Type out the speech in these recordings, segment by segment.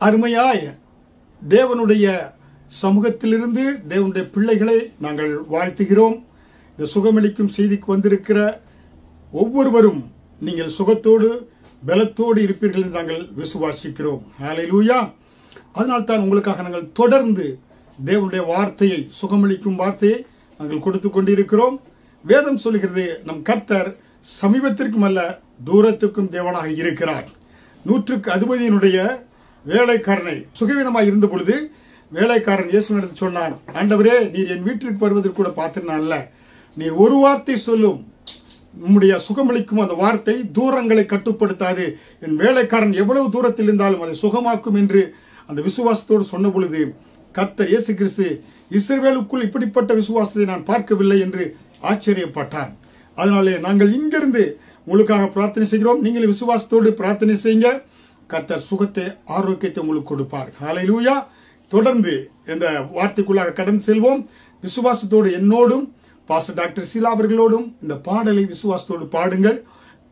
அருமையாய் தேவனுடைய சமூகத்திலிருந்து தேவனுடைய பிள்ளைகளை நாங்கள் வாழ்த்துகிறோம். இந்த சுகமளிக்கும் செய்திக்கு வந்திருக்கிற ஒவ்வொருவரும் நீங்கள் சுகத்தோடு பலத்தோடு இருப்பீர்கள் என்று நாங்கள் விசுவாசிக்கிறோம். ஹல்லேலூயா. அதனால்தான் உங்களுக்காக நாங்கள் தொடர்ந்து தேவனுடைய வார்த்தையை, சுகமளிக்கும் வார்த்தையை நாங்கள் கொடுத்து கொண்டிருக்கிறோம். வேதம் சொல்கிறது, நம் கர்த்தர் சமீபத்திற்கும் அல்ல தூரத்துக்கும் தேவனாக இருக்கிறார். 100க்கு அதிபதியினுடைய வேலைக்காரனை சுகவீனமாக இருந்த பொழுது வேலைக்காரன் இயேசுவினிடத்தில் சொன்னான், ஆண்டவரே, நீர் என் வீட்டிற்கு வருவதற்கு கூட பார்த்திருந்தான் அல்ல, நீர் ஒரு வார்த்தை சொல்லும், உம்முடைய சுகமளிக்கும் அந்த வார்த்தை தூரங்களை கட்டுப்படுத்தாது, என் வேலைக்காரன் எவ்வளவு தூரத்தில் இருந்தாலும் அதை சுகமாக்கும் என்று அந்த விசுவாசத்தோடு சொன்ன பொழுது கர்த்தர் இயேசு கிறிஸ்து, இஸ்ரவேலுக்குள் இப்படிப்பட்ட விசுவாசத்தை நான் பார்க்கவில்லை என்று ஆச்சரியப்பட்டார். அதனாலே நாங்கள் இங்கிருந்து உங்களுக்காக பிரார்த்தனை செய்கிறோம். நீங்கள் விசுவாசத்தோடு பிரார்த்தனை செய்யுங்க. கர்த்தர் சுகத்தை, ஆரோக்கியத்தை உங்களுக்கு கொடுப்பார். ஹல்லேலூயா. தொடர்ந்து இந்த வார்த்தைக்குள்ளாக கடந்து செல்வோம். விசுவாசத்தோடு என்னோடும் பாஸ்டர் டாக்டர் சீலா அவர்களோடும் இந்த பாடலை விசுவாசத்தோடு பாடுங்கள்.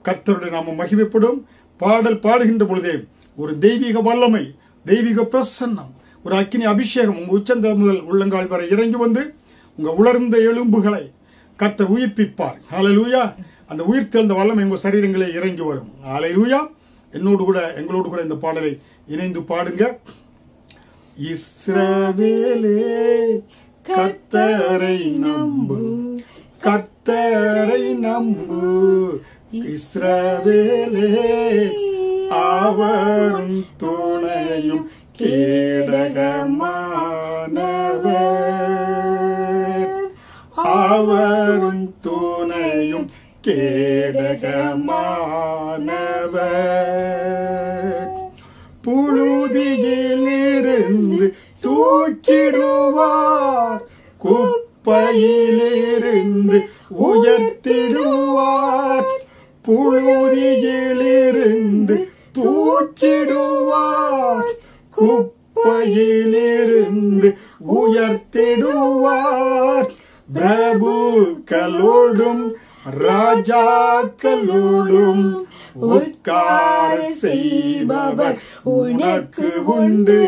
கர்த்தருடைய நாமம் மகிமைப்படும். பாடல் பாடுகின்ற பொழுதே ஒரு தெய்வீக வல்லமை, தெய்வீக பிரசன்னம், ஒரு அக்கினி அபிஷேகம் உங்க உச்சந்தலை முதல் உள்ளங்கால் வரை இறங்கி வந்து உங்க உலர்ந்த எலும்புகளை கர்த்தர் உயிர்ப்பிப்பார். ஹல்லேலூயா. அந்த உயிர் தெழுந்த வல்லமை உங்க சரீரங்களே இறங்கி வரும். ஹல்லேலூயா. எங்களோடு கூட இந்த பாடலை இணைந்து பாடுங்க. இஸ்ரவேலே கர்த்தரை நம்பு, கர்த்தரை நம்பு, இஸ்ரவேலே அவரும் துணையும் கேடகமானவர், அவரும் துணையும் கேடகமானவர். புழுதியிலிருந்து தூக்கிடுவார், குப்பையிலிருந்து உயர்த்திடுவார், புழுதியிலிருந்து தூக்கிடுவார், குப்பையிலிருந்து உயர்த்திடுவார். பிரபுக்களோடும் ராஜாக்களோடும் உட்கார செய்பவர் உனக்கு உண்டு.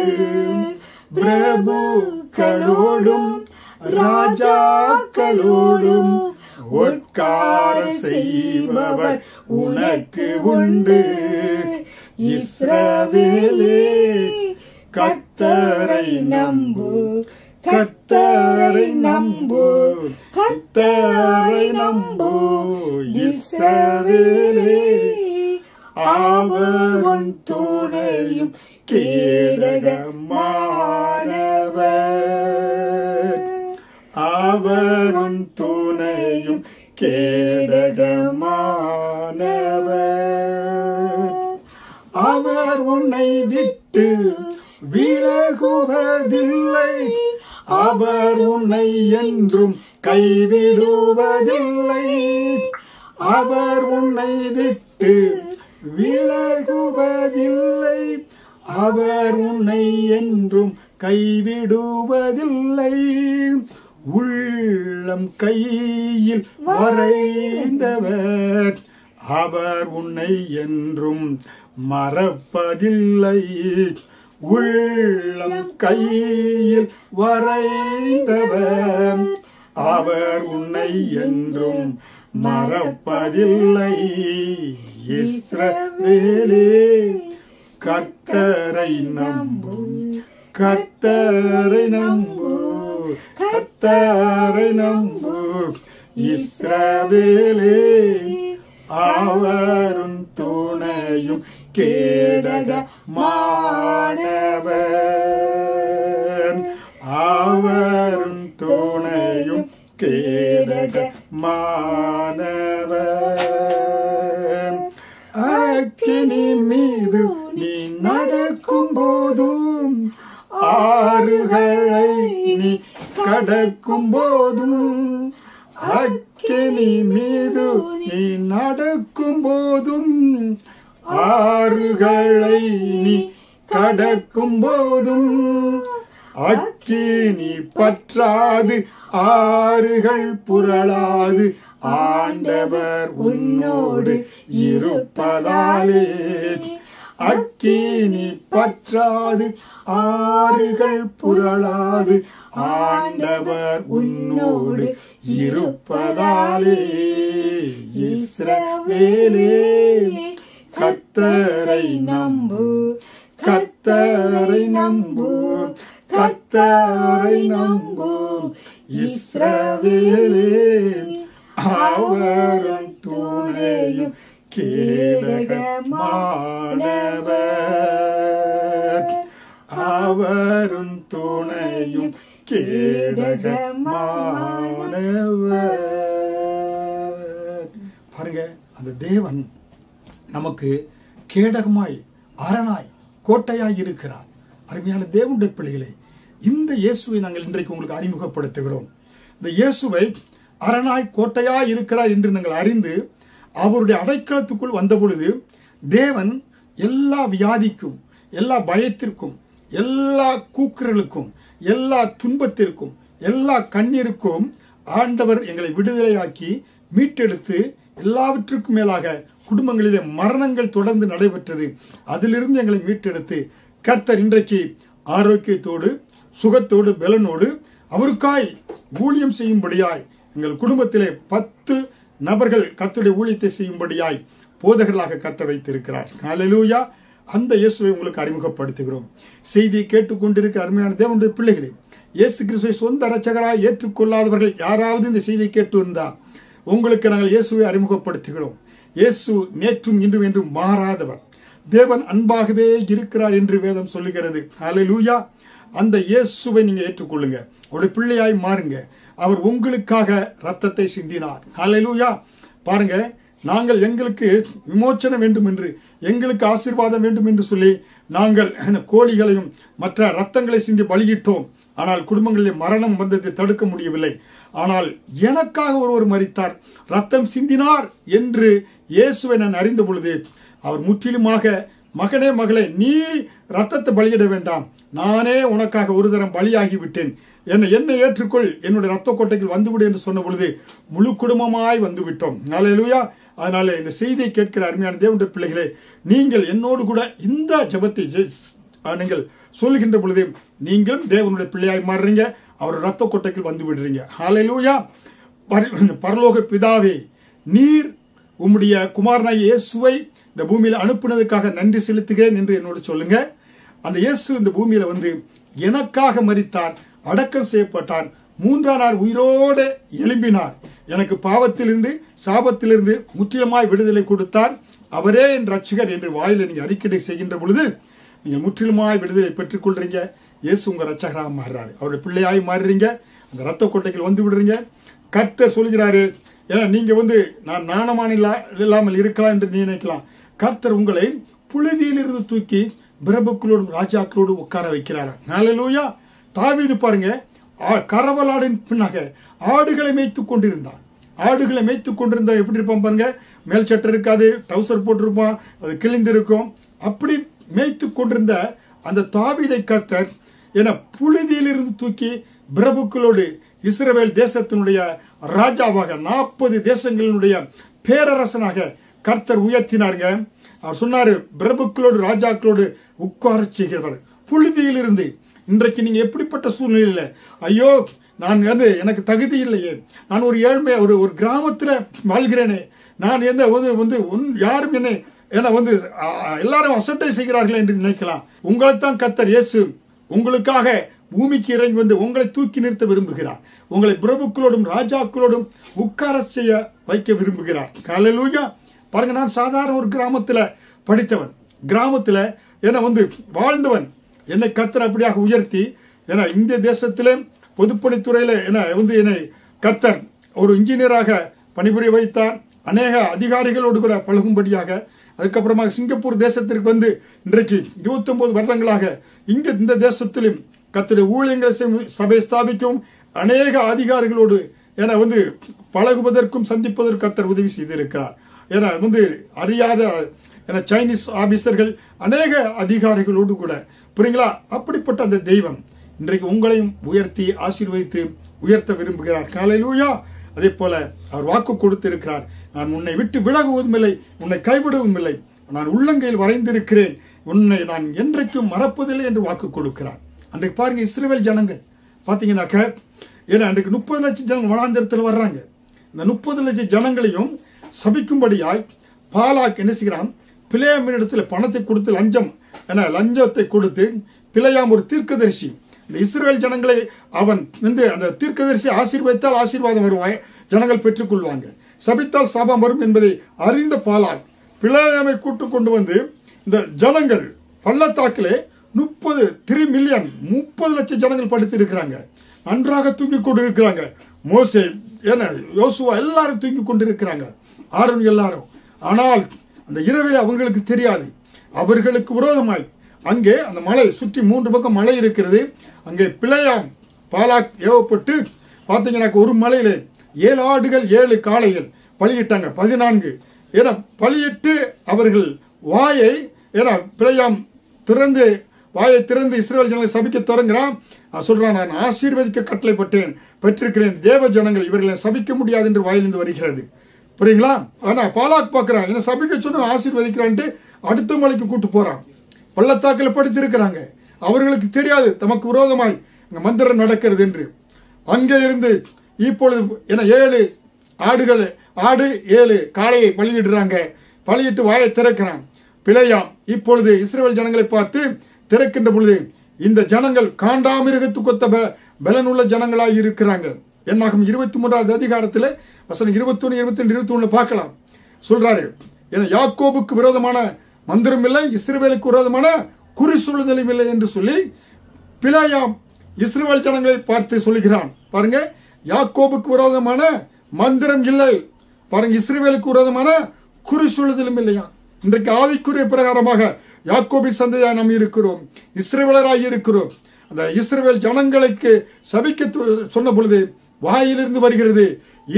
பிரபுக்களோடும் ராஜாக்களோடும் உட்கார செய்பவர் உனக்கு உண்டு. இஸ்ரவேலே கர்த்தரை நம்பு, கர்த்தரை நம்பு, கர்த்தரை நம்பு, இஸ்ரவேலே அவர் உன் துணையும் கேடகமானவர், அவர் உன் துணையும் கேடகமானவர். அவர் உன்னை விட்டு விலகுவதில்லை, அவர் உன்னை என்றும் கைவிடுவதில்லை, அவர் உன்னை விட்டு விலகுவதில்லை, அவர் உன்னை என்றும் கைவிடுவதில்லை. உள்ளம் கையில் வரைந்தவர், அவர் உன்னை என்றும் மறப்பதில்லை. உள்ளம் கையில் வரைந்தவர், அவர் உன்னை என்றும் மறப்பதில்லை. இஸ்ரவேலே கர்த்தரை நம்பு, கர்த்தரை நம்பு, கர்த்தரை நம்பு, இஸ்ரவேலே அவரும் துணையும் கேடகமானவர், அவரும் துணையும் கேடகமானவர். அக்கினி மீது நீ நடக்கும் போதும், ஆறுகளை நீ கடக்கும் போதும், அக்கினி மீது நீ நடக்கும் போதும், ஆறுகளை நீ கடக்கும் போதும், அக்கினி பற்றாது ஆறுகள் புரளாது, ஆண்டவர் உன்னோடு இருப்பதாலே. அக்கினி இனி பற்றாது, ஆறுகள் புரளாது, ஆண்டவர் உன்னோடு இருப்பதாலே. இஸ்ரவேலே கர்த்தரை நம்பு, கர்த்தரை நம்பு, கர்த்தரை நம்பு. இஸ்ரவேலே அவரும் துணையும் கேடகமானவர், அவரும் துணையும் கேடகமானவர். பாருங்க, அந்த தேவன் நமக்கு கேடகமாய் அரணாய் கோட்டையாய் இருக்கிறார். அருமையான தேவனுடைய பிள்ளைகளை, இந்த இயேசுவை நாங்கள் இன்றைக்கு உங்களுக்கு அறிமுகப்படுத்துகிறோம். இந்த இயேசுவை அரணாய் கோட்டையாய் இருக்கிறார் என்று நாங்கள் அறிந்து அவருடைய அடைக்கலத்துக்குள் வந்த பொழுது தேவன் எல்லா வியாதிக்கும், எல்லா பயத்திற்கும், எல்லா கூக்குரலுக்கும், எல்லா துன்பத்திற்கும், எல்லா கண்ணீருக்கும் ஆண்டவர் எங்களை விடுதலையாக்கி மீட்டெடுத்து, எல்லாவற்றுக்கும் மேலாக குடும்பங்களிலே மரணங்கள் தொடர்ந்து நடைபெற்றது, அதிலிருந்து எங்களை மீட்டெடுத்து கர்த்தர் இன்றைக்கு ஆரோக்கியத்தோடு, சுகத்தோடு, பலனோடு அவருக்காய் ஊழியம் செய்யும்படியாய், எங்கள் குடும்பத்திலே 10 நபர்கள் கர்த்தருடைய ஊழியத்தை செய்யும்படியாய் போதகர்களாக கர்த்தர் வைத்திருக்கிறார். ஹல்லேலூயா. அந்த இயேசுவை உங்களுக்கு அறிமுகப்படுத்துகிறோம். செய்தியை கேட்டுக்கொண்டிருக்கிற அருமையான தேவனுடைய பிள்ளைகளே, இயேசு கிறிஸ்துவை சொந்த இரட்சகராய் ஏற்றுக்கொள்ளாதவர்கள் யாராவது இந்த செய்தியை கேட்டு இருந்தால் உங்களுக்கு நாங்கள் இயேசுவை அறிமுகப்படுத்துகிறோம். இயேசு நேற்றும் இன்றும் என்றும் மாறாதவர். தேவன் அன்பாகவே இருக்கிறார் என்று வேதம் சொல்லுகிறது. ஹல்லேலூயா. அந்த இயேசுவை நீங்க ஏற்றுக்கொள்ளுங்க, அவருடைய பிள்ளையாய் மாறுங்க. அவர் உங்களுக்காக ரத்தத்தை சிந்தினார். ஹல்லேலூயா. பாருங்க, நாங்கள் எங்களுக்கு விமோச்சனம் வேண்டும் என்று, எங்களுக்கு ஆசீர்வாதம் வேண்டும் என்று சொல்லி நாங்கள் கோழிகளையும் மற்ற ரத்தங்களை சிந்தி பலியிட்டோம். ஆனால் குடும்பங்களில் மரணம் வந்ததை தடுக்க முடியவில்லை. ஆனால் எனக்காக ஒருவர் மரித்தார், ரத்தம் சிந்தினார் என்று இயேசுவை நான் அறிந்த பொழுது அவர் முற்றிலுமாக, மகனே மகளே, நீ ரத்தத்தை பலியிட வேண்டாம், நானே உனக்காக ஒரு தரம் பலியாகிவிட்டேன், என்னை ஏற்றுக்கொள், என்னுடைய ரத்த கோட்டைக்கு வந்துவிடு என்று சொன்ன பொழுது முழு குடும்பமாய் வந்து விட்டோம். ஹல்லேலூயா. அதனால இந்த செய்தியை கேட்கிற அருமையான தேவனுடைய பிள்ளைகளே, நீங்கள் என்னோடு கூட இந்த ஜெபத்தை நீங்கள் சொல்லுகின்ற பொழுது நீங்களும் தேவனுடைய பிள்ளையாய் மாறுறீங்க, அவர் ரத்த கோட்டைக்கு வந்து விடுறீங்க. ஹல்லேலூயா. பரலோக பிதாவே, நீர் உம்முடைய குமாரனாய் இயேசுவை இந்த பூமியில் அனுப்புனதுக்காக நன்றி செலுத்துகிறேன் என்று என்னோடு சொல்லுங்க. அந்த இயேசு இந்த பூமியில வந்து எனக்காக மரித்தார், அடக்கம் செய்யப்பட்டார், 3ஆம் நாள் உயிரோடு எழும்பினார், எனக்கு பாவத்திலிருந்து சாபத்திலிருந்து முற்றிலுமாய் விடுதலை கொடுத்தார், அவரே என் ரட்சகர் என்று வாயில நீங்க அறிக்கை செய்கின்ற பொழுது நீங்க முற்றிலுமாய் விடுதலை பெற்றுக் கொள்றீங்க. இயேசு உங்க ரட்சகராக மாறுறாரு, அவருடைய பிள்ளையாய் மாறுறீங்க, அந்த ரத்த கோட்டைக்கு வந்து விடுறீங்க. கர்த்தர் சொல்கிறாரு, ஏன்னா நீங்க வந்து நான் நாணமான இல்லாமல் இருக்கலாம் என்று நினைக்கலாம். கர்த்தர் உங்களை புழுதியிலிருந்து தூக்கி பிரபுக்களோடும் ராஜாக்களோடும் உட்கார வைக்கிறார். ஹல்லேலூயா. தாவீது பாருங்க, கரவலாடின் பின்னாக ஆடுகளை மேய்த்துக் கொண்டிருந்தான். ஆடுகளை மேய்த்துக் கொண்டிருந்தா எப்படி இருப்பான் பாருங்க, மேல் சட்டை இருக்காது, டவுசர் போட்டிருப்பான், அது கிழிந்திருக்கும். அப்படி மேய்த்துக் கொண்டிருந்த அந்த தாவீதை கர்த்தர் என புழுதியிலிருந்து தூக்கி பிரபுக்களோடு இஸ்ரவேல் தேசத்தினுடைய ராஜாவாக 40 தேசங்களினுடைய பேரரசனாக கர்த்தர் உயர்த்தினாருங்க. அவர் சொன்னாரு, பிரபுக்களோடு ராஜாக்களோடு உட்கார செய்கிறவர் புழுதியிலிருந்து. இன்றைக்கு நீங்க எப்படிப்பட்ட சூழ்நிலையில, ஐயோ நான் வந்து எனக்கு தகுதி இல்லையே, நான் ஒரு ஏழ்மை, ஒரு கிராமத்துல வாழ்கிறேனே, நான் எந்த வந்து யாரும் என்னை வந்து எல்லாரும் அசட்டை செய்கிறார்கள் என்று நினைக்கலாம். உங்களைத்தான் கர்த்தர் இயேசு உங்களுக்காக பூமிக்கு இறங்கி வந்து உங்களை தூக்கி நிறுத்த விரும்புகிறார். உங்களை பிரபுக்களோடும் ராஜாக்களோடும் உட்கார செய்ய வைக்க விரும்புகிறார். ஹல்லேலூயா. பாருங்க, நான் சாதாரண ஒரு கிராமத்துல படித்தவன், கிராமத்துல என்னை வந்து வாழ்ந்தவன். என்னை கர்த்தர் அப்படியாக உயர்த்தி ஏன்னா இந்திய தேசத்திலே பொதுப்பணித்துறையில என்னை கர்த்தர் ஒரு இன்ஜினியராக பணிபுரிய வைத்தார். அநேக அதிகாரிகளோடு கூட பழகும்படியாக. அதுக்கப்புறமாக சிங்கப்பூர் தேசத்திற்கு வந்து இன்றைக்கு 29 வருடங்களாக இந்த தேசத்திலும் கர்த்தருடைய ஊழியங்களை சபை ஸ்தாபிக்கும் அநேக அதிகாரிகளோடு வந்து பழகுவதற்கும் சந்திப்பதற்கு கர்த்தர் உதவி செய்திருக்கிறார். ஏன்னா அறியாத சைனீஸ் ஆபீசர்கள் அநேக அதிகாரிகளோடு கூட, புரியுங்களா? அப்படிப்பட்ட அந்த தெய்வம் இன்றைக்கு உங்களையும் உயர்த்தி ஆசீர்வதித்து உயர்த்த விரும்புகிறார். ஹல்லேலூயா. அதே போல அவர் வாக்கு கொடுத்திருக்கிறார், நான் உன்னை விட்டு விலகுவதும் இல்லை, உன்னை கைவிடவும் இல்லை, நான் உள்ளங்கையில் வரைந்திருக்கிறேன், உன்னை நான் என்றைக்கும் மறப்பதில்லை என்று வாக்கு கொடுக்கிறார். அன்றைக்கு பாருங்க, இஸ்ரவேல் ஜனங்கள் பார்த்தீங்கன்னாக்க, ஏன்னா அன்றைக்கு 30 லட்சம் ஜனங்கள் வனாந்திரத்தில் வர்றாங்க. இந்த 30 லட்சம் ஜனங்களையும் சபிக்கும்படியாய் பாலாக் என்ன செய்கிறான், பிலேயாமினிடத்தில் பணத்தை கொடுத்து லஞ்சத்தை கொடுத்து, பிலேயாம் ஒரு தீர்க்கதரிசி, இந்த இஸ்ரவேல் ஜனங்களை அவன் அந்த தீர்க்கதரிசி ஆசீர்வதித்தால் ஆசீர்வாதம் வருவாய், ஜனங்கள் பெற்றுக்கொள்வாங்க, சபித்தால் சாபம் வரும் என்பதை அறிந்த பாலாக் பிலேயாமை கூட்டு கொண்டு வந்து இந்த ஜனங்கள் பள்ளத்தாக்கிலே 3 மில்லியன் 30 லட்சம் ஜனங்கள் படுத்து இருக்கிறாங்க, நன்றாக தூங்கி கொண்டு இருக்கிறாங்க. மோசே, யோசுவா எல்லாரும் தூங்கி கொண்டு இருக்கிறாங்க, ஆரோன் எல்லாரும். ஆனால் அந்த இரவில் அவங்களுக்கு தெரியாது, அவர்களுக்கு விரோதமாய் அங்கே அந்த மலை சுற்றி 3 பக்கம் மலை இருக்கிறது. அங்கே பிலேயாம் பாலாக் ஏவப்பட்டு பார்த்தீங்கன்னா ஒரு மலையிலே 7 ஆடுகள் 7 காளைகள் பலியிட்டாங்க, 14. ஏன்னா பலியிட்டு அவர்கள் வாயை பிலேயாம் வாயை திறந்து இஸ்ரவேல் ஜனங்களை சபிக்க தொடங்குறான். சொல்றான், நான் ஆசீர்வதிக்க கட்டளைப்பட்டேன், பெற்றிருக்கிறேன், தேவ ஜனங்கள் இவர்களை சபிக்க முடியாது என்று வாயிலிருந்து வருகிறது. புரியுங்களா? ஆனா பாலாக் பார்க்கிறான், என்ன சபிக்க சொன்ன ஆசீர்வதிக்கிறான்ட்டு அடுத்த மலைக்கு கூட்டு போறான். பள்ளத்தாக்கில் படுத்து இருக்கிறாங்க, அவர்களுக்கு தெரியாது தமக்கு விரோதமாய் அங்க மந்திரம் நடக்கிறது என்று. அங்கே இருந்து இப்பொழுது 7 ஆடு 7 காளையை பலியிடுறாங்க. பலியிட்டு வாயை திறக்கிறான் பிலேயாம். இப்பொழுது இஸ்ரவேல் ஜனங்களை பார்த்து திறக்கின்ற பொழுது இந்த ஜனங்கள் காண்டாமிருகத்துக்கொத்த பலனுள்ள ஜனங்களாய் இருக்கிறாங்க. என்னாகும் 23வது அதிகாரத்தில் வசனம் 21, 22, 21 பார்க்கலாம். சொல்றாரு, யாக்கோபுக்கு விரோதமான மந்திரம் இல்லை, இஸ்ரவேலுக்கு விரோதமான குறி சொல்லுதலும் இல்லை என்று சொல்லி பிலேயாம் இஸ்ரவேல் ஜனங்களை பார்த்து சொல்லுகிறான். பாருங்க, யாக்கோபுக்கு விரோதமான மந்திரம் இல்லை, பாருங்க, இஸ்ரவேலுக்கு விரோதமான குறி சொல்லுதலும் இல்லையா. இன்றைக்கு ஆவிக்குரிய பிரகாரமாக யாக்கோபின் சந்ததியாக நாம் இருக்கிறோம், இஸ்ரவேலராய் இருக்கிறோம். அந்த இஸ்ரவேல் ஜனங்களுக்கு சபிக்க சொன்ன பொழுது வாயிலிருந்து வருகிறது,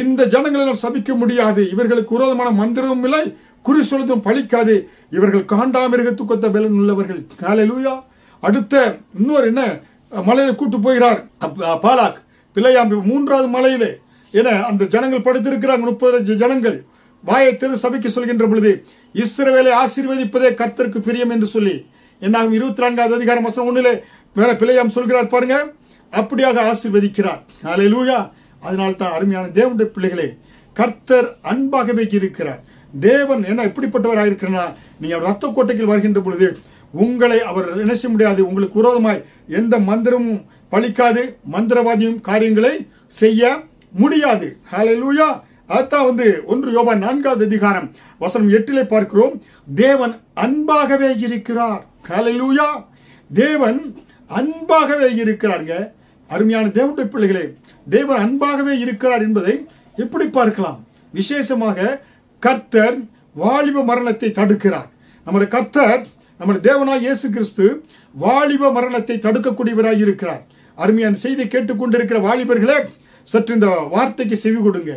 இந்த ஜனங்களை நாம் சபிக்க முடியாது, இவர்களுக்கு விரோதமான மந்திரமும் இல்லை, குறி சொல்லுதும் பலிக்காது, இவர்கள் காண்டாமிருகத்துக்கொத்த பலன் உள்ளவர்கள். ஹல்லேலூயா. அடுத்த இன்னொரு மலையில கூட்டு போகிறார் பாலாக் பிலேயாம் 3வது மலையிலே. அந்த ஜனங்கள் படுத்திருக்கிறாங்க, 30 லட்சம் ஜனங்கள். வாயை திரு சபிக்க சொல்கின்ற பொழுது இஸ்ரவேலை ஆசீர்வதிப்பதே கர்த்தருக்கு பிரியம் என்று சொல்லி என்னாகும் 24வது அதிகாரம் வசனம் 1 மேல பிலேயாம் சொல்கிறார். பாருங்க, அப்படியாக ஆசீர்வதிக்கிறார். ஹல்லேலூயா. அதனால தான் அருமையான தேவனுடைய பிள்ளைகளே, கர்த்தர் அன்பாகவே இருக்கிறார். தேவன் எப்படிப்பட்டவராக இருக்கிறார், நீங்க ரத்த கோட்டைக்கு வருகின்ற பொழுது உங்களை அவர் என்ன செய்ய முடியாது, உங்களுக்கு விரோதமாய் எந்த மந்திரமும் பலிக்காது, மந்திரவாதியும் காரியங்களை செய்ய முடியாது. ஹல்லேலூயா. அதான் 1 யோவான் 4வது அதிகாரம் வசனம் 8 பார்க்கிறோம், தேவன் அன்பாகவே இருக்கிறார். ஹல்லேலூயா. தேவன் அன்பாகவே இருக்கிறாருங்க. அருமையான தேவனுடைய பிள்ளைகளே, தேவன் அன்பாகவே இருக்கிறார் என்பதை எப்படி பார்க்கலாம்? விசேஷமாக கர்த்தர் வாலிப மரணத்தை தடுக்கிறார். நம்முடைய கர்த்தர், நம்முடைய தேவனாய் இயேசு கிறிஸ்து வாலிப மரணத்தை தடுக்கக்கூடியவராய் இருக்கிறார். அருமையான செய்தி கேட்டுக்கொண்டிருக்கிற வாலிபர்களே, சற்று இந்த வார்த்தைக்கு செவி கொடுங்க.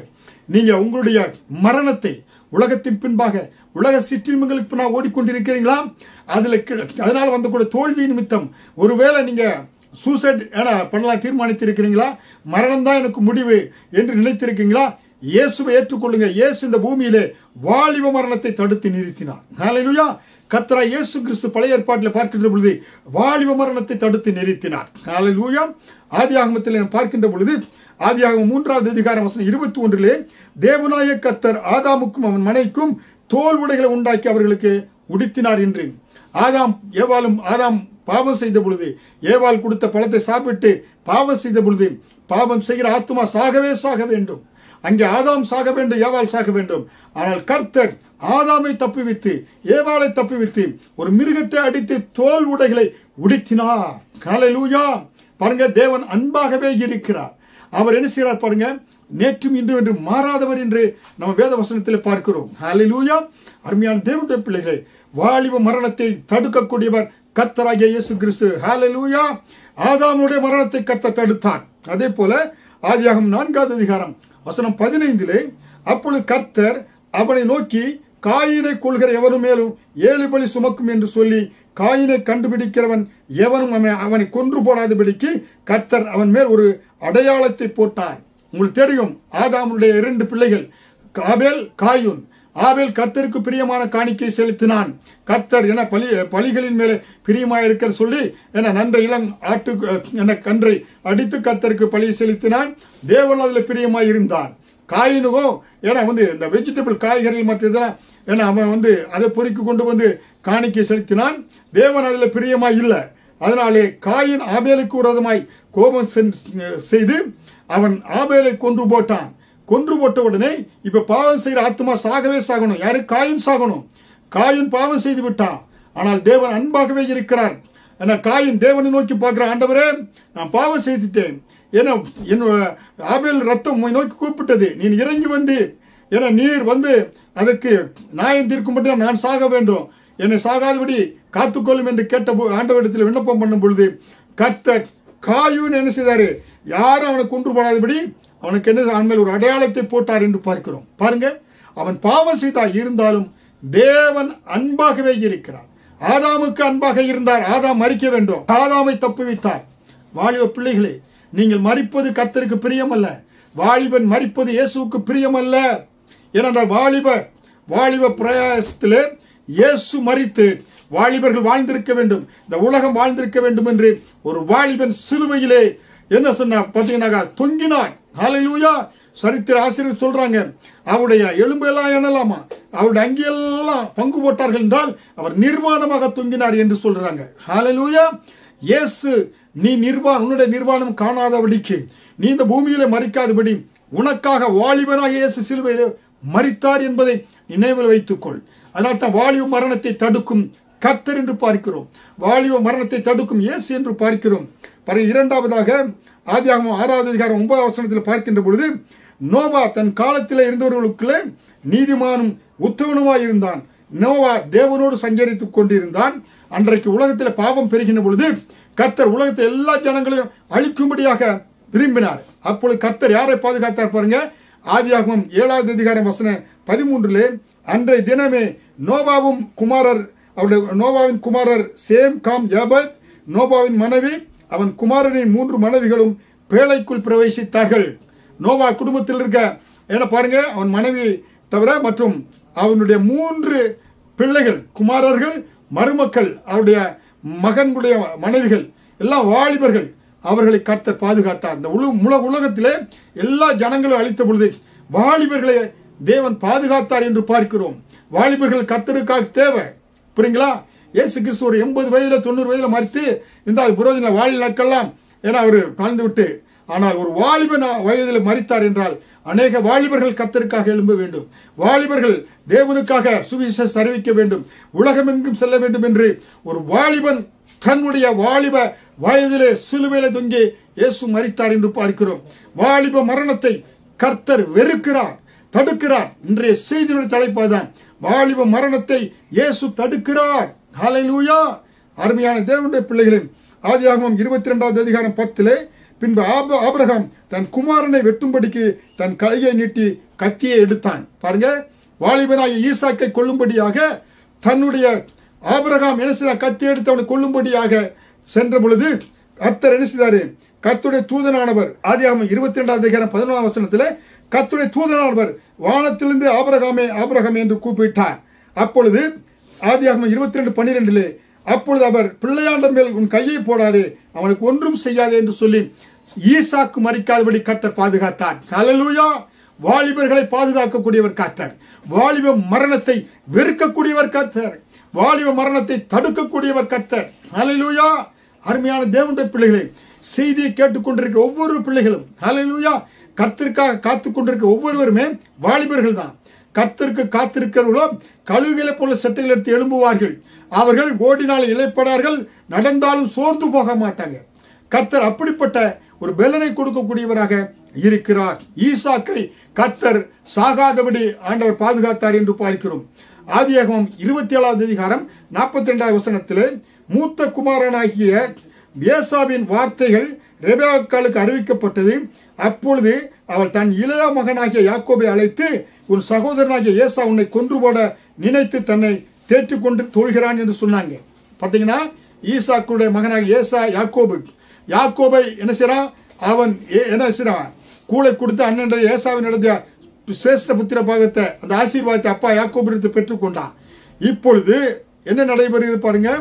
நீங்க உங்களுடைய மரணத்தை உலகத்தின் பின்பாக உலக சிற்றின்பங்களுக்கு பின்னால் ஓடிக்கொண்டிருக்கிறீங்களா? அதனால வந்தக்கூடிய தோல்வி நிமித்தம் ஒருவேளை நீங்க சூசைட் பண்ணலாம் தீர்மானித்திருக்கிறீங்களா? மரணம் தான் எனக்கு முடிவு என்று நினைத்திருக்கீங்களா? இயேசுவை ஏற்றுக்கொள்ளுங்க. இயேசு இந்த பூமியிலே வாலிப மரணத்தை தடுத்து நிறுத்தினார். ஹல்லேலூயா. கர்த்தராகிய இயேசு கிறிஸ்து பழைய ஏற்பாட்டில் பார்க்கின்ற பொழுது வாலிப மரணத்தை தடுத்து நிறுத்தினார். ஹல்லேலூயா. ஆதியாகமத்தில் பார்க்கின்ற பொழுது ஆதியாகமம் 3வது அதிகாரம் வசனம் 21 தேவனாய கர்த்தர் ஆதாமுக்கும் அவன் மனைவிக்கும் தோல் உடைகளை உண்டாக்கி அவர்களுக்கு உடுத்தினார் என்று. ஆதாம் பாவம் செய்த பொழுது, ஏவாள் கொடுத்த பழத்தை சாப்பிட்டு பாவம் செய்த பொழுது, பாவம் செய்கிற ஆத்துமா சாக வேண்டும். அங்கே ஆதாம் சாக வேண்டும், ஏவாள் சாக வேண்டும். ஆனால் கர்த்தர் ஆதாமை தப்புவித்து ஏவாளை தப்புவித்து ஒரு மிருகத்தை அடித்து தோல் உடைகளை உடுத்தினார். ஹல்லேலூயா. பாருங்க, தேவன் அன்பாகவே இருக்கிறார். அவர் என்ன செய்கிறார் பாருங்க, நேற்றும் இன்று என்று மாறாதவர் என்று நம்ம வேத வசனத்தில் பார்க்கிறோம். ஹல்லேலூயா. அருமையான தேவனுடைய பிள்ளைகளை, வாலிப மரணத்தை தடுக்கக்கூடியவர் கர்த்தராகிய இயேசு கிறிஸ்து. ஹல்லேலூயா. ஆதாமுடைய மரணத்தை கர்த்தர் தடுத்தார். அதே போல ஆதியாகமம் 4வது அதிகாரம் வசனம் 15 அப்பொழுது கர்த்தர் அவனை நோக்கி, காயினை கொள்கிற எவனும் மேலும் 7 பலி சுமக்கும் என்று சொல்லி காயினை கண்டுபிடிக்கிறவன் எவனும் அவனை கொன்று போடாதபடிக்கு கர்த்தர் அவன் மேல் ஒரு அடையாளத்தை போட்டார். உங்களுக்கு தெரியும், ஆதாமுடைய 2 பிள்ளைகள் ஆபேல், காயுன். ஆபேல் கர்த்தருக்கு பிரியமான காணிக்கை செலுத்தினான். கர்த்தர் என பலிகளின் மேலே பிரியமாய் இருக்கிற சொல்லி என நன்றை இளம் ஆட்டு என கன்றை அடித்து கர்த்தருக்கு பலி செலுத்தினான். தேவன் அதில் பிரியமாய் இருந்தான். காயினுவோ ஏன்னா இந்த வெஜிடபிள் காய்கறிகள் மற்ற இதெல்லாம் ஏன்னா அவன் அதை பொறுக்கி கொண்டு காணிக்கை செலுத்தினான். தேவன் அதில் பிரியமாய் இல்லை. அதனாலே காயின் ஆபேலுக்கு விரோதமாய் கோபம் செய்து அவன் ஆபேலை கொன்று போட்டான். கொன்று போட்ட உடனே இப்ப பாவம் செய்கிற ஆத்மா சாகவே சாகணும். யாரு? காயின் சாகணும். காயின் பாவம் செய்து விட்டான். ஆனால் தேவன் அன்பாகவே இருக்கிறார். காயின் தேவனை நோக்கி பார்க்கிற, ஆண்டவரே நான் பாவம் செய்துட்டேன், ஏன்னா என் ஆபேல் ரத்தம் நோக்கி கூப்பிட்டது, நீ இறங்கி வந்து ஏன்னா நீர் அதற்கு நியாயம் தீர்க்கும்படி நான் சாக வேண்டும், என்னை சாகாதபடி காத்துக்கொள்ளும் என்று கேட்ட ஆண்டவரிடத்தில் விண்ணப்பம் பண்ணும் பொழுது கர்த்தர் காயின் என்ன செய்தாரு? யாரும் அவனை கொன்று போடாதபடி அவனுக்கு என்ன அவன் மேல் ஒரு அடையாளத்தை போட்டார் என்று பார்க்கிறோம். பாருங்க, அவன் பாவம் செய்தா இருந்தாலும் தேவன் அன்பாகவே இருக்கிறார். ஆதாமுக்கு அன்பாக இருந்தார். ஆதாம் மரிக்க வேண்டும், ஆதாமை தப்புவித்தார். வாலிப பிள்ளைகளே, நீங்கள் மரிப்பது கர்த்தருக்கு பிரியமல்ல. வாலிபன் மரிப்பது இயேசுவுக்கு பிரியமல்ல. ஏனென்றால் வாலிப பிரயாசத்திலே இயேசு மரித்து வாலிபர்கள் வாழ்ந்திருக்க வேண்டும், இந்த உலகம் வாழ்ந்திருக்க வேண்டும் என்று ஒரு வாலிபன் சிலுவையிலே என்ன சொன்னார் பார்த்தீங்கன்னா தொங்கினார். ஹல்லேலூயா. சரித்திர ஆசிரியர் சொல்றாங்க, அவருடைய எலும்பெல்லாம் எண்ணலாமா, அவருடைய அங்கியெல்லாம் பங்கு போட்டார்கள் என்றால் அவர் நிர்வாணமாக தொங்கினார் என்று சொல்றாங்க. ஹல்லேலூயா. இயேசு நீ உன்னுடைய நிர்வாணம் காணாதபடிக்கு, நீ இந்த பூமியிலே மரிக்காதபடி உனக்காக வாலிபனாக இயேசு சிலுவையிலே மரித்தார் என்பதை நினைவில் வைத்துக்கொள். அதனால் தான் வாலிப மரணத்தை தடுக்கும் கர்த்தர் என்று பார்க்கிறோம். வாலிப மரணத்தை தடுக்கும் இயேசு என்று பார்க்கிறோம். இரண்டாவதாக ஆதியாகமம் 6வது அதிகாரம் 9வது வசனத்தில் பார்க்கின்ற பொழுது, நோவா தன் காலத்தில் இருந்தவர்களுக்குள்ளே நீதிமானும் உத்தமனுமாய் இருந்தான். நோவா தேவனோடு சஞ்சரித்துக் கொண்டிருந்தான். அன்றைக்கு உலகத்தில் பாவம் பெருகின பொழுது கர்த்தர் உலகத்தில் எல்லா ஜனங்களையும் அழிக்கும்படியாக விரும்பினார். அப்பொழுது கர்த்தர் யாரை பாதுகாத்தார் பாருங்க. ஆதியாகமம் 7வது அதிகாரம் வசனம் 13 அன்றைய தினமே நோவாவின் குமாரர் சேம், காம், யாபேத், நோவாவின் மனைவி, அவன் குமாரனின் 3 மனைவிகளும் பேழைக்குள் பிரவேசித்தார்கள். நோவா குடும்பத்தில் இருக்க என்ன பாருங்க, அவன் மனைவி தவிர மற்றும் அவனுடைய 3 பிள்ளைகள், குமாரர்கள், மருமக்கள், அவருடைய மகன்களுடைய மனைவிகள் எல்லாம் வாலிபர்கள். அவர்களை கர்த்தர் பாதுகாத்தார். இந்த உலகத்திலே எல்லா ஜனங்களும் அழித்த பொழுது வாலிபர்களை தேவன் பாதுகாத்தார் என்று பார்க்கிறோம். வாலிபர்கள் கர்த்தருக்காக தேவை. புரியுங்களா? இயேசு கிறிஸ்து ஒரு 80 வயதுல 90 வயதுல மரித்து இந்த புரோஜன வாழி நாட்கள்லாம் ஏன்னா அவர் கலந்து விட்டு, ஆனால் ஒரு வாலிபன் வயதில் மரித்தார் என்றால் அநேக வாலிபர்கள் கர்த்தருக்காக எழும்ப வேண்டும். வாலிபர்கள் தேவனுக்காக சுவிசேஷம் அறிவிக்க வேண்டும், உலகமெங்கும் செல்ல வேண்டும் என்று ஒரு வாலிபன் தன்னுடைய வாலிப வயதிலே சிலுவையிலே தொங்கி இயேசு மரித்தார் என்று பார்க்கிறோம். வாலிப மரணத்தை கர்த்தர் வெறுக்கிறார், தடுக்கிறார். இன்றைய செய்தியுடைய தலைப்பாதான் வாலிப மரணத்தை இயேசு தடுக்கிறார். ஹல்லேலூயா. அருமையான தேவனுடைய பிள்ளைகளே, ஆதியாகமம் 22வது அதிகாரம் 10 பின்பு ஆபிரகாம் தன் குமாரனை வெட்டும்படிக்கு தன் கையை நீட்டி கத்தியை எடுத்தான். பாருங்க, வாலிபனாய் ஈசாக்கை கொல்லும்படியாக தன்னுடைய ஆபிரகாம் என்ன செய்தார்? கத்தி எடுத்து அவனை கொல்லும்படியாக சென்ற பொழுது கர்த்தர் என்ன செய்தாரு? கர்த்தருடைய தூதனானவர் ஆதியாகமம் 22வது அதிகாரம் 11வது வசனத்தில் கர்த்தருடைய தூதனானவர் வானத்திலிருந்து ஆபிரகாமே ஆபிரகாமே என்று கூப்பிட்டார். அப்பொழுது ஆதியாகமம் 22:12 அப்பொழுது அவர் பிள்ளையாண்டர் மேல் உன் கையை போடாதே, அவனுக்கு ஒன்றும் செய்யாதே என்று சொல்லி ஈசாக்கு மரிக்காதபடி கர்த்தர் பாதுகாத்தார். ஹல்லேலூயா. வாலிபர்களை பாதுகாக்கக்கூடியவர் கர்த்தர். வாலிப மரணத்தை வெறுக்கக்கூடியவர் கர்த்தர். வாலிப மரணத்தை தடுக்கக்கூடியவர் கர்த்தர். ஹல்லேலூயா. அருமையான தேவனுடைய பிள்ளைகளை, செய்தியை கேட்டுக்கொண்டிருக்கிற ஒவ்வொரு பிள்ளைகளும் ஹல்லேலூயா, கர்த்தருக்காக காத்துக் கொண்டிருக்கிற ஒவ்வொருவருமே வாலிபர்கள் தான். கர்த்தருக்கு காத்திருக்கிறவர்களோ கழுகுகளை போல சட்டைகள் எடுத்து எழும்புவார்கள். அவர்கள் ஓடினால் இளைப்படார்கள், நடந்தாலும் சோர்ந்து போக மாட்டாங்க. கர்த்தர் அப்படிப்பட்ட ஒரு பலனை கொடுக்கக்கூடியவராக இருக்கிறார். ஈசாக்கை கர்த்தர் சாகாதபடி ஆண்டவர் பாதுகாத்தார் என்று பார்க்கிறோம். ஆதியாகமம் 27வது அதிகாரம் 42வது வசனத்திலே மூத்த குமாரனாகிய ஏசாவின் வார்த்தைகள் ரெபெக்காளுக்கு அறிவிக்கப்பட்டது. அப்பொழுது அவள் தன் இளைய மகனாகிய யாக்கோபை அழைத்து, உன் சகோதரனாகிய ஏசா உன்னை கொன்று போட நினைத்து தன்னை தேற்றிக் கொண்டு தொழுகிறான் என்று சொன்னாங்க. பார்த்தீங்கன்னா, ஈசாக்குடைய மகனாகிய ஏசா யாக்கோபை என்ன செய்யறான்? அவன் என்ன செய்யறான்? கூளை கொடுத்து அண்ணன் ஏசாவின் இடத்துல சிரேஷ்ட புத்திர பாகத்தை, அந்த ஆசீர்வாதத்தை அப்பா யாக்கோபிடத்தை பெற்றுக்கொண்டான். இப்பொழுது என்ன நடைபெறுகிறது பாருங்க.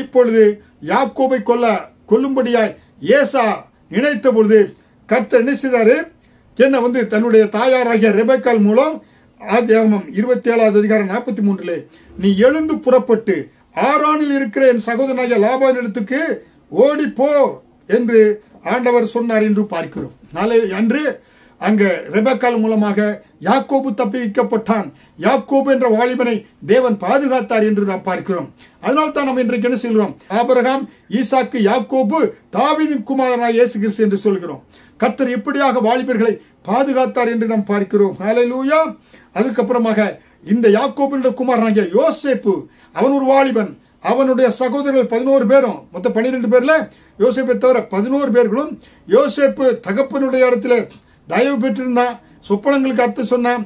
இப்பொழுது யாக்கோபை கொல்லும்படியாய் ஏசா நினைத்த பொழுது கர்த்தர் என்ன செய்தாரு? என்ன தன்னுடைய தாயாராகிய ரெபெக்காள் மூலம் ஆதியாகமம் 27வது அதிகாரம் 43 நீ எழுந்து புறப்பட்டு ஆரானில் இருக்கிற என் சகோதரனாகிய லாபானிடத்துக்கு ஓடி போ என்று ஆண்டவர் சொன்னார் என்று பார்க்கிறோம். அன்று அங்க ரெபெக்காள் மூலமாக யாக்கோபு தப்பிக்கப்பட்டான். யாக்கோபு என்ற வாலிபனை தேவன் பாதுகாத்தார் என்று நாம் பார்க்கிறோம். அதனால் தான் நாம் இன்றைக்கு என்ன சொல்கிறோம்? ஆபிரகாம், ஈசாக்கு, யாக்கோபு, தாவீதின் குமாரனாய் இயேசு கிறிஸ்து என்று சொல்கிறோம். கர்த்தர் எப்படியாக வாலிபர்களை பாதுகாத்தார் என்று நாம் பார்க்கிறோம். ஹல்லேலூயா. அதுக்கப்புறமாக இந்த யாக்கோபின் குமாரனாகிய யோசேப்பு, அவன் ஒரு வாலிபன். அவனுடைய சகோதரர்கள் 11 பேரும், மொத்தம் 12 பேர்ல யோசேப்பை தவிர 11 பேர்களும் யோசேப்பு தகப்பனுடைய இடத்துல தயவு பெற்றிருந்தான். சொப்பனங்களுக்கு அர்த்தம் சொன்னான்.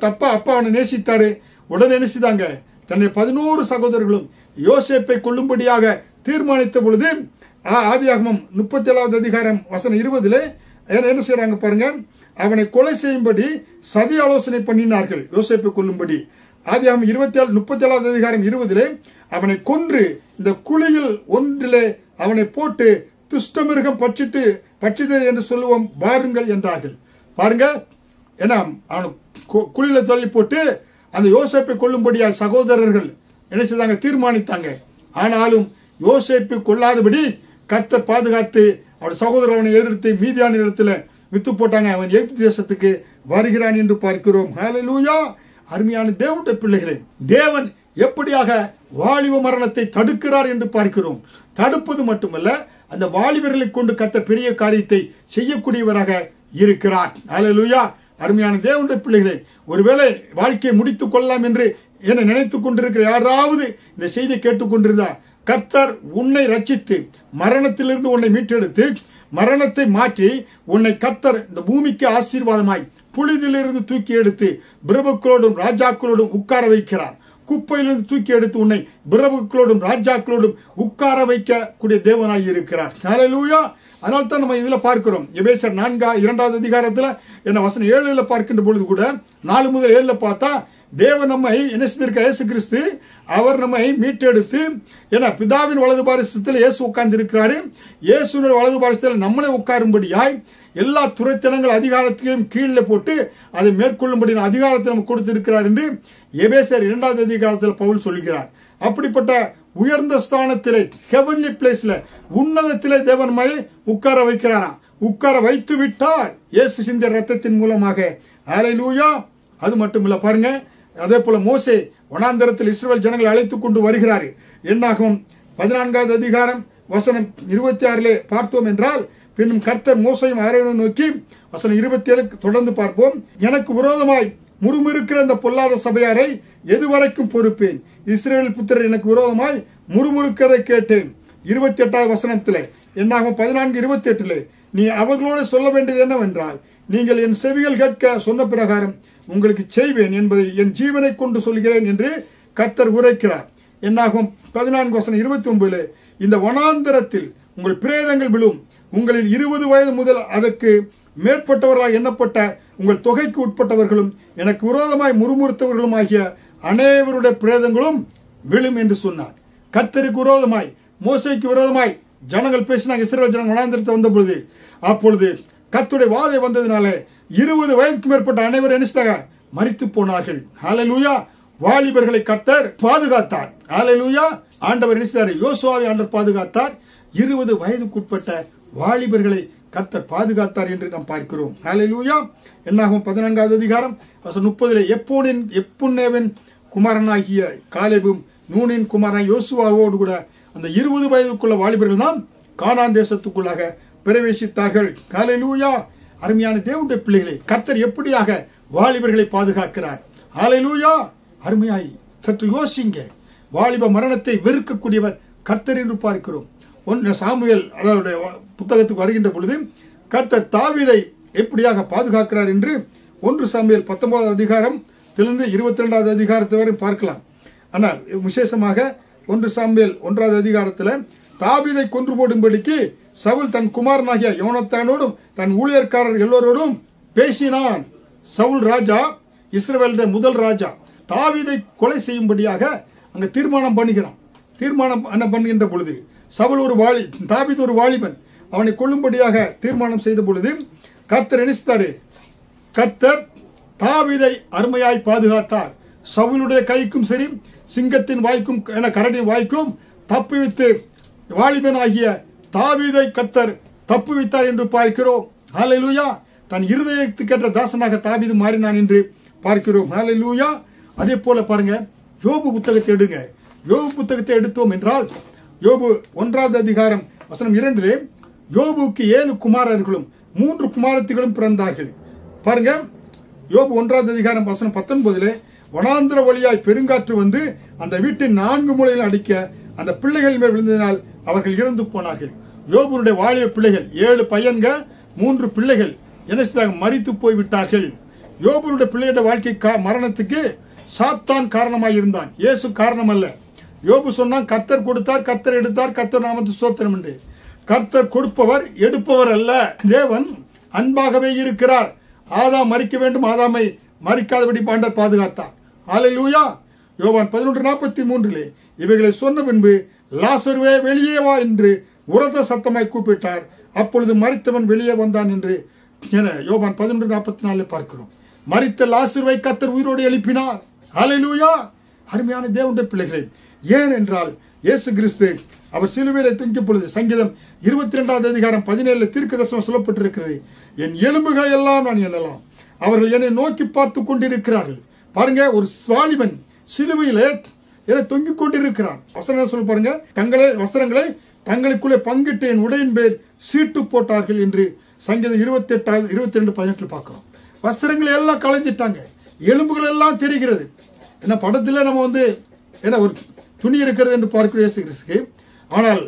தப்பா அப்பா அவனை நேசித்தாரு. உடனே நினைச்சுதாங்க தன்னை 11 சகோதரர்களும் யோசேப்பை கொல்லும்படியாக தீர்மானித்த பொழுது ஆதியாகமம் 37வது அதிகாரம் வசனம் 20 என்ன செய்யறாங்க பாருங்க. அவனை கொலை செய்யும்படி சதி ஆலோசனை பண்ணினார்கள் யோசேப்பை கொல்லும்படி. ஆதியாகமம் 37வது அதிகாரம் 20 அவனை கொன்று இந்த குழியில் ஒன்றிலே அவனை போட்டு துஷ்டமிருகம் பட்சித்தது என்று சொல்லுவோம் பாருங்கள் என்றார்கள். பாருங்க, ஏன்னா அவனை குழியில தள்ளி போட்டு அந்த யோசேப்பை கொல்லும்படியா சகோதரர்கள் என்ன செய்தாங்க? தீர்மானித்தாங்க. ஆனாலும் யோசேப்பை கொல்லாதபடி கர்த்தர் பாதுகாத்து அவருடைய சகோதரர் அவனை எதிர்த்து மீதியான இடத்துல வித்து போட்டாங்க. அவன் எகிப்து தேசத்துக்கு வருகிறான் என்று பார்க்கிறோம். ஹல்லேலூயா. அருமையான தேவனுடைய பிள்ளைகளே, தேவன் எப்படியாக வாலிப மரணத்தை தடுக்கிறார் என்று பார்க்கிறோம். தடுப்பது மட்டுமல்ல, அந்த வாலிபர்களை கொண்டு கர்த்தர் பெரிய காரியத்தை செய்யக்கூடியவராக இருக்கிறார். ஹல்லேலூயா. அருமையான தேவனுடைய பிள்ளைகளே, ஒருவேளை வாழ்க்கையை முடித்துக் கொள்ளலாம் என்று என நினைத்துக் கொண்டிருக்கிற யாராவது இந்த செய்தியை கேட்டுக்கொண்டிருந்தார், கர்த்தர் உன்னை ரட்சித்து மரணத்திலிருந்து உன்னை மீட்டெடுத்து மரணத்தை மாற்றி உன்னை கர்த்தர் இந்த பூமிக்கு ஆசீர்வாதமாய் புழுதிலிருந்து தூக்கி எடுத்து பிரபுக்களோடும் ராஜாக்களோடும் உட்கார வைக்கிறார். குப்பையிலிருந்து தூக்கி எடுத்து உன்னை பிரபுக்களோடும் ராஜாக்களோடும் உட்கார வைக்கக்கூடிய தேவனாய் இருக்கிறார். ஹல்லேலூயா. அதனால தான் நம்ம இதுல பார்க்கிறோம். எபேசியர் 4:2வது அதிகாரத்துல என்ன வசனம் 7 பார்க்கின்ற பொழுது கூட 4 முதல் 7 பார்த்தா தேவன் நம்மை என்ன செய்திருக்க? இயேசு கிறிஸ்து அவர் நம்மை மீட்டெடுத்து ஏன்னா பிதாவின் வலது பாரிசத்தில் இயேசு உட்கார்ந்து இருக்கிறாரு. இயேசுடைய வலது பாரிசத்தில் நம்மளை உட்காரும்படியாய் எல்லா துரைத்தனங்கள் அதிகாரத்தையும் கீழே போட்டு அதை மேற்கொள்ளும்படி அதிகாரத்தை நம்ம கொடுத்திருக்கிறார் என்று எபேசியர் 2வது அதிகாரத்தில் பவுல் சொல்கிறார். அப்படிப்பட்ட உயர்ந்த ஸ்தானத்திலே ஹெவன்லி பிளேஸ்ல உன்னதத்திலே தேவன் நம்மை உட்கார வைக்கிறாராம். உட்கார வைத்து விட்டார் இயேசு சிந்திய ரத்தத்தின் மூலமாக. ஹல்லேலூயா. அது மட்டுமில்ல பாருங்க, அதே போல மோசே வனாந்தரத்தில் இஸ்ரவேல் ஜனங்களை அழைத்துக் கொண்டு வருகிறார். என்னாகும் 14வது அதிகாரம் வசனம் 26 பார்த்தோம் என்றால், பின்னும் கர்த்தர் மோசையும் ஆரோனையும் நோக்கி வசனம் 27 தொடர்ந்து பார்ப்போம். எனக்கு விரோதமாய் முறுமுறுக்கிற அந்த பொல்லாத சபையாரை எதுவரைக்கும் பொறுப்பேன்? இஸ்ரவேல் புத்திரர் எனக்கு விரோதமாய் முறுமுறுக்கிறதை கேட்டேன். 28வது வசனத்திலே என்னாகும் 14:28 நீ அவர்களோடு சொல்ல வேண்டியது என்னவென்றால், நீங்கள் என் செவிகள் கேட்க சொன்ன பிரகாரம் உங்களுக்கு செய்வேன் என்பதை என் ஜீவனை கொண்டு சொல்கிறேன் என்று கர்த்தர் உரைக்கிறார். என்னாகும் 14:29 இந்த வனாந்தரத்தில் உங்கள் பிரேதங்கள் விழும். உங்களில் 20 வயது முதல் அதற்கு மேற்பட்டவர்களாக எண்ணப்பட்ட உங்கள் தொகைக்கு உட்பட்டவர்களும் எனக்கு விரோதமாய் முறுமுறுத்தவர்களும் ஆகிய அனைவருடைய பிரேதங்களும் விழும் என்று சொன்னார். கர்த்தருக்கு விரோதமாய் மோசேக்கு விரோதமாய் ஜனங்கள் பேசினாங்க. இஸ்ரவேல் ஜனங்கள் வனாந்தரத்தை வந்த பொழுது அப்பொழுது கர்த்தருடைய வாதை வந்ததினாலே 20 வயதுக்கு மேற்பட்ட அனைவரும் என்ன மரித்து போனார்கள். ஹல்லேலூயா. வாலிபர்களை கர்த்தர் பாதுகாத்தார். ஹல்லேலூயா. ஆண்டவர் என்ன யோசுவாவை ஆண்டவர் பாதுகாத்தார். 20 வயதுக்குட்பட்ட வாலிபர்களை கர்த்தர் பாதுகாத்தார் என்று நாம் பார்க்கிறோம். ஹல்லேலூயா. என்னாகும் 14வது அதிகாரம் வசனம் 30 எப்புன்னேவின் குமாரனாகிய காலேபும் நூனின் குமாரன் யோசுவாவோடு கூட அந்த 20 வயதுக்குள்ள வாலிபர்கள் தான் கானான் தேசத்துக்குள்ளாக பிரவேசித்தார்கள். ஹல்லேலூயா. அருமையான தேவனுடைய பிள்ளைகளை கர்த்தர் எப்படியாக வாலிபர்களை பாதுகாக்கிறார். ஹல்லேலூயா. அருமையாய் சற்று யோசிங்க. வாலிப மரணத்தை வெறுக்கக்கூடியவர் கர்த்தர் என்று பார்க்கிறோம். 1 சாமுவேல் அதாவது புத்தகத்துக்கு வருகின்ற பொழுது கர்த்தர் தாவீதை எப்படியாக பாதுகாக்கிறார் என்று 1 சாமுவேல் 19வது அதிகாரத்திலிருந்து 22வது அதிகாரத்தை வரை பார்க்கலாம். ஆனால் விசேஷமாக 1 சாமுவேல் 1வது அதிகாரத்தில் தாவீதை கொன்று போடும்படிக்கு சவுல் தன் குமாரனாகிய யோனத்தானோடும் தன் ஊழியர்காரர் எல்லோரோடும் பேசினான். சவுல் ராஜா, இஸ்ரவேலுடைய முதல் ராஜா, தாவீதை கொலை செய்யும்படியாக அங்க தீர்மானம் பண்ணுகிறான். தீர்மானம் பண்ணுகின்ற பொழுது சவுல் தாவீது ஒரு வாலிபன், அவனை கொல்லும்படியாக தீர்மானம் செய்த பொழுது கர்த்தர் நினைத்தாரு. கர்த்தர் தாவீதை அருமையாய் பாதுகாத்தார். சவுலுடைய கைக்கும் சரி, சிங்கத்தின் வாய்க்கும் கரடியின் வாய்க்கும் தப்புவித்து வாலிபன் ஆகிய தாவீதை கர்த்தர் தப்புவித்தார் என்று பார்க்கிறோம். ஹல்லேலூயா. தன் இருதயத்துக்கேற்ற தாசனாக தாவீது மாறினான் என்று பார்க்கிறோம். ஹல்லேலூயா. அதே போல பாருங்க, யோபு புத்தகத்தை எடுங்க. யோபு புத்தகத்தை எடுத்தோம் என்றால் யோபு 1வது அதிகாரம் வசனம் 2 யோபுக்கு 7 குமாரர்களும் 3 குமாரத்திகளும் பிறந்தார்கள். பாருங்க, யோபு 1வது அதிகாரம் வசனம் 19 வனாந்திர வழியாய் பெருங்காற்று வந்து அந்த வீட்டின் 4 மூலையில் அடிக்க அந்த பிள்ளைகள் மேல் விழுந்ததினால் அவர்கள் இறந்து போனார்கள். யோபுடைய வாலிய பிள்ளைகள் 7 பையன்க 3 பிள்ளைகள் என்ன மரித்து போய்விட்டார்கள். யோபுடைய பிள்ளையோட வாழ்க்கை மரணத்துக்கு சாத்தான் காரணமாய் இருந்தான், இயேசு காரணம் அல்ல. யோபு சொன்னான், கர்த்தர் கொடுத்தார், கர்த்தர் எடுத்தார், கர்த்தர் நாமத்து ஸ்தோத்திரம் என்று. கர்த்தர் கொடுப்பவர் எடுப்பவர் அல்ல. தேவன் அன்பாகவே இருக்கிறார். ஆதாம் மரிக்க வேண்டும், ஆதாமை மரிக்காதபடி ஆண்டவர் பாதுகாத்தார். ஹல்லேலூயா. யோவான் 11:43 இவைகளை சொன்ன பின்பு லாசருவே வெளியே வா என்று உரத்த சத்தமாய் கூப்பிட்டார். அப்பொழுது மரித்தவன் வெளியே வந்தான் என்று யோவான் 11:44 பார்க்கிறோம். மரித்த லாசருவை கர்த்தர் உயிரோடு எழுப்பினார். ஹல்லேலூயா. அருமையான தேவனுடைய பிள்ளைகளே, ஏன் என்றால் இயேசு கிறிஸ்து அவர் சிலுவையிலே தொங்கிய பொழுது சங்கீதம் 22வது அதிகாரம் 17 தீர்க்கதரிசனம் சொல்லப்பட்டிருக்கிறது. என் எலும்புகளை எல்லாம் நான் எண்ணலாம், அவர்கள் என்னை நோக்கி பார்த்து கொண்டிருக்கிறார்கள். பாருங்க, ஒரு வாலிபன் சிலுவையிலே என தொங்கிக் கொண்டிருக்கிறான். வசனம் சொல்ல பாருங்க, வஸ்திரங்களை தங்களுக்குள்ளே பங்கிட்டு என் உடையின் பேர் சீட்டு போட்டார்கள் என்று சங்கீதம் 22:18 பார்க்கிறோம். வஸ்திரங்களை எல்லாம் களைஞ்சிட்டாங்க, எலும்புகள் எல்லாம் தெரிகிறது. என்ன படத்தில் நம்ம என்ன ஒரு துணி இருக்கிறது என்று பார்க்கிறோம் இயேசு கிறிஸ்துக்கு. ஆனால்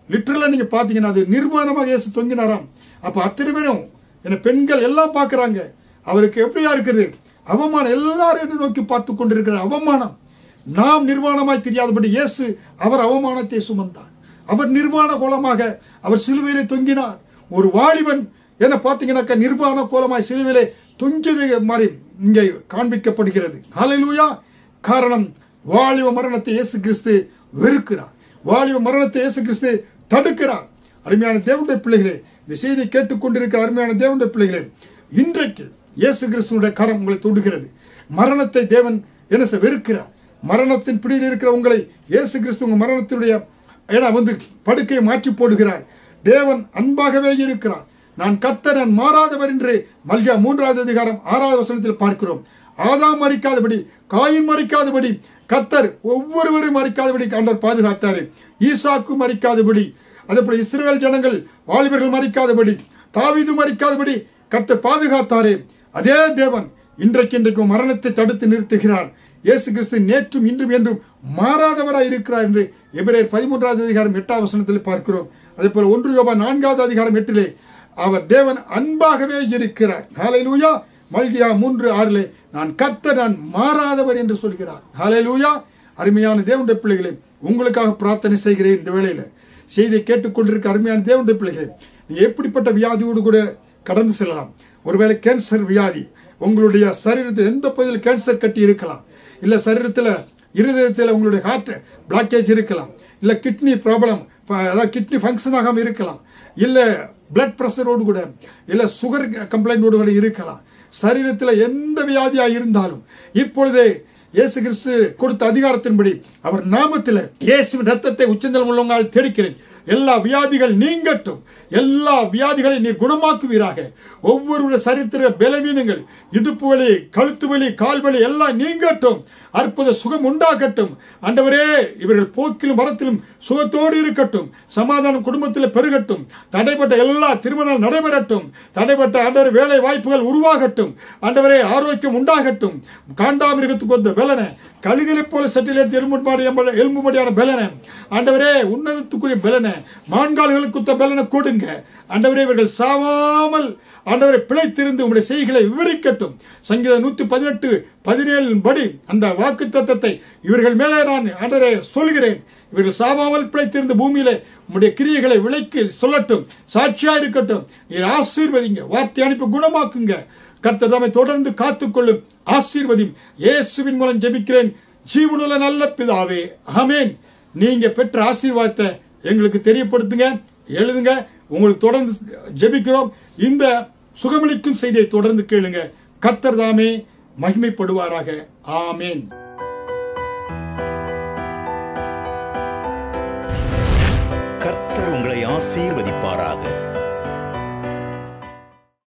லிட்டரலா நீங்க பாத்தீங்கன்னா அது நிர்வாணமாக இயேசு தொங்கினாராம். அப்ப அத்தனை பேரும் என்ன பெண்கள் எல்லாம் பார்க்கறாங்க. அவருக்கு எப்படியா இருக்குது அவமானம், எல்லாரும் என்ன நோக்கி பார்த்து கொண்டிருக்கிற அவமானம். நாம் நிர்வாணமாய் தெரியாதபடி இயேசு அவர் அவமானத்தை சுமந்தார். அவர் நிர்வாண கோலமாக அவர் சிலுவையிலே தொங்கினார். ஒரு வாலிபன் என்ன பார்த்தீங்கன்னாக்கா நிர்வாண கோலமாய் சிலுவையிலே தொங்கியது மாதிரி இங்கே காண்பிக்கப்படுகிறது. ஹல்லேலூயா. காரணம், வாலிப மரணத்தை இயேசு கிறிஸ்து வெறுக்கிறார். வாலிப மரணத்தை இயேசு கிறிஸ்து தடுக்கிறார். அருமையான தேவனுடைய பிள்ளைகளே, இந்த செய்தியை கேட்டுக்கொண்டிருக்கிற அருமையான தேவனுடைய பிள்ளைகளே, இன்றைக்கு இயேசு கிறிஸ்துடைய கரம் உங்களை தொடுகிறது. மரணத்தை தேவன் என்ன வெறுக்கிறார். மரணத்தின் பிடியில் இருக்கிற உங்களை இயேசு கிறிஸ்து உங்கள் மரணத்தினுடைய படுக்கையை மாற்றி போடுகிறார். தேவன் அன்பாகவே இருக்கிறார். நான் கர்த்தர், நான் மாறாதவர் என்று மல்கியா 3வது அதிகாரம் 6வது வசனத்தில் பார்க்கிறோம். ஆதாம் மரிக்காதபடி, காயின் மரிக்காதபடி, கர்த்தர் ஒவ்வொருவரும் மரிக்காதபடி ஆண்டவர் பாதுகாத்தாரு. ஈசாக்கு மரிக்காதபடி, அதே போல இஸ்ரவேல் ஜனங்கள் வாலிபர்கள் மரிக்காதபடி, தாவீது மரிக்காதபடி கர்த்தர் பாதுகாத்தாரே. அதே தேவன் இன்றைக்கு மரணத்தை தடுத்து நிறுத்துகிறார். இயேசு கிறிஸ்து நேற்றும் இன்றும் என்றும் மாறாதவராய் இருக்கிறார் என்று எபிரேயர் 13வது அதிகாரம் 8வது வசனத்தில் பார்க்கிறோம். அதே போல 1 யோவான் 4வது அதிகாரம் 8 அவர் தேவன் அன்பாகவே இருக்கிறார். ஹல்லேலூயா. மல்கியா 3:6 நான் கர்த்தர், நான் மாறாதவர் என்று சொல்கிறார். ஹல்லேலூயா. அருமையான தேவனுடைய பிள்ளைகளே, உங்களுக்காக பிரார்த்தனை செய்கிறேன். இந்த வேளையில செய்தியை கேட்டுக்கொண்டிருக்க அருமையான தேவனுடைய பிள்ளைகளே, நீங்க எப்படிப்பட்ட வியாதியோடு கூட கடந்து செல்லலாம். ஒருவேளை கேன்சர் வியாதி, உங்களுடைய சரீரத்தில் எந்த பகுதியில் கேன்சர் கட்டி இருக்கலாம், இல்ல சரீரத்தில் இருதயத்தில் உங்களுடைய ஹார்ட் பிளாக்கேஜ் இருக்கலாம், இல்ல கிட்னி ப்ராப்ளம், அதாவது கிட்னி ஃபங்க்ஷன் ஆகாமல் இருக்கலாம், இல்ல பிளட் பிரஷரோடு கூட, இல்ல சுகர் கம்ப்ளைண்டோடு கூட இருக்கலாம். சரீரத்தில் எந்த வியாதியா இருந்தாலும் இப்பொழுதே இயேசு கிறிஸ்து கொடுத்த அதிகாரத்தின்படி அவர் நாமத்தில் இயேசுவின் ரத்தத்தை உச்சந்தல் உள்ளவங்களால் தெளிக்கிறேன். எல்லா வியாதிகள் நீங்கட்டும். எல்லா வியாதிகளை நீ குணமாக்குவீராக. ஒவ்வொருவருடைய சரித்திர பலவீனங்கள், இடுப்பு வலி, கழுத்து வலி, கால் வலி எல்லாம் நீங்கட்டும். அற்புத சுகம் உண்டாகட்டும். ஆண்டவரே, இவர்கள் போக்கிலும் வரத்திலும் சுகத்தோடு இருக்கட்டும். சமாதானம் குடும்பத்தில் பெருகட்டும். தடைப்பட்ட எல்லா திருமணம் நடைபெறட்டும். தடைப்பட்ட ஆண்டவர் வேலை வாய்ப்புகள் உருவாகட்டும். ஆண்டவரே, ஆரோக்கியம் உண்டாகட்டும். காண்டாமிருகத்துக்கு வந்த பலனை, கழுகளை போல சட்டில் எடுத்து எலும்புபடியான பலனை, ஆண்டவரே உன்னதத்துக்குரிய பலனை, மான்கால்களுக்கு குத்த பலனை கொடுங்க. ஆண்டவரே, இவர்கள் சாவாமல் ஆண்டவரை பிழைத்திருந்து உங்களுடைய செய்திகளை விவரிக்கட்டும். சங்கீதம் 118:17 படி அந்த வாக்கு தத்தத்தை இவர்கள் மேலே நான் ஆண்டவரே சொல்கிறேன். இவர்கள் சாவாமல் பிழைத்திருந்து பூமியிலே உங்களுடைய கிரியைகளை விலைக்கு சொல்லட்டும், சாட்சியா இருக்கட்டும். நீர் ஆசீர்வதிங்க, வார்த்தை அனுப்பி குணமாக்குங்க. கர்த்தர் தாமே தொடர்ந்து காத்துக்கொள்ளும், ஆசீர்வதியும். இயேசுவின் மூலம் ஜெபிக்கிறேன் ஜீவனுள்ள நல்ல பிதாவே, ஆமென். நீங்க பெற்ற ஆசீர்வாதத்தை எங்களுக்கு தெரியப்படுத்துங்க, எழுதுங்க. உங்களுக்கு தொடர்ந்து ஜெபிக்கிறோம். இந்த சுகமளிக்கும் செய்தியை தொடர்ந்து கேளுங்க. கர்த்தர் தாமே மகிமைப்படுவாராக. ஆமென். கர்த்தர் உங்களை ஆசீர்வதிப்பாராக.